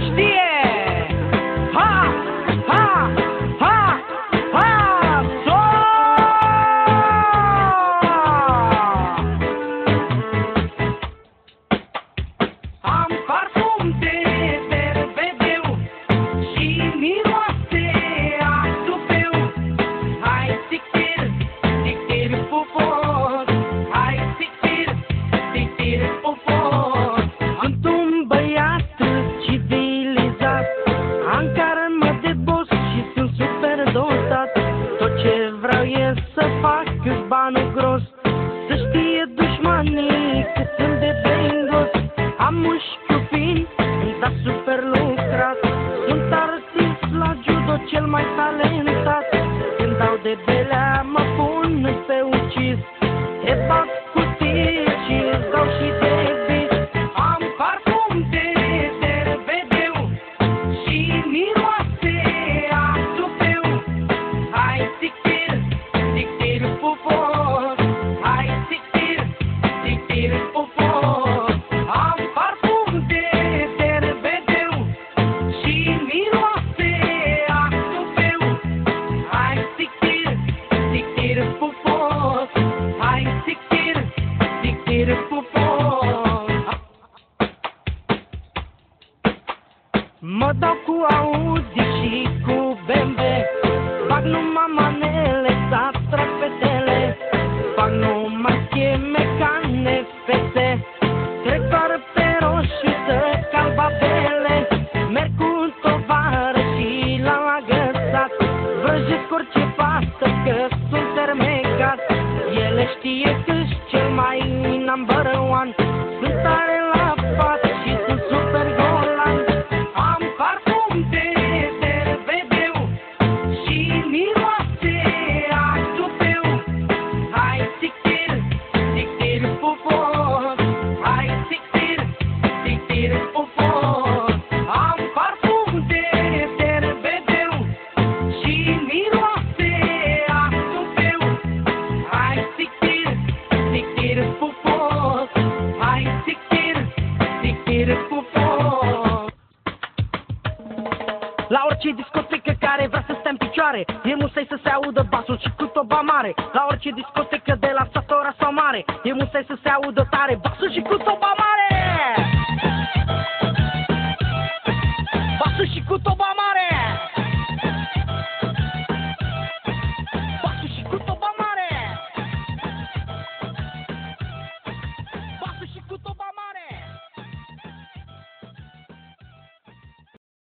știe. Ha, ha, ha, ha, so! Am parfum de berbedeu și miroase a tupeu. Hai tictir, tictir pupos, hai tictir, tictir pupos. Sunt un băiat civilizat, am carne de boss și sunt super dotat. Tot ce vreau e să fac banul gros, să știe dușmanii că sunt de bengos. Am mușchiul fin, dar super lucrat, sunt artist la judo cel mai talentat. Când dau de belea mă pun pe ucis, te bag cu tir și îți dau și de bis. Am parfum de berbedeu și miroase a tupeu. Hai tictir, tictir pupos, hai tictir, tictir pupos. Am parfum de berbedeu și miroase a tupeu. Hai tictir, tictir pupos, hai tictir, tictir pupos. Mă dau cu Audi și cu BMW, fac numai manele, să atrag fetele, fac numai scheme ca NFC, trec doar pe roșu să calc babele, merg cu tovară și l-am agățat, vrăjesc orice pasă că sunt termecat. Ele știe că-s cel mai number one, sunt tare la pat și sunt super golan. Am parfum de berbedeu și miroase a tupeu. Hai tictir, tictir pupos, hai tictir, tictir pupos. Am parfum de berbedeu și miroase a tupeu. Hai tictir, tictir pupos, hai tictir, tictir pupos. La orice discotecă care vrea să stea în picioare, e musai să se audă basul și cu toba mare. La orice discotecă de la Satora sau Mare, e musai să se audă tare basul și cu toba mare.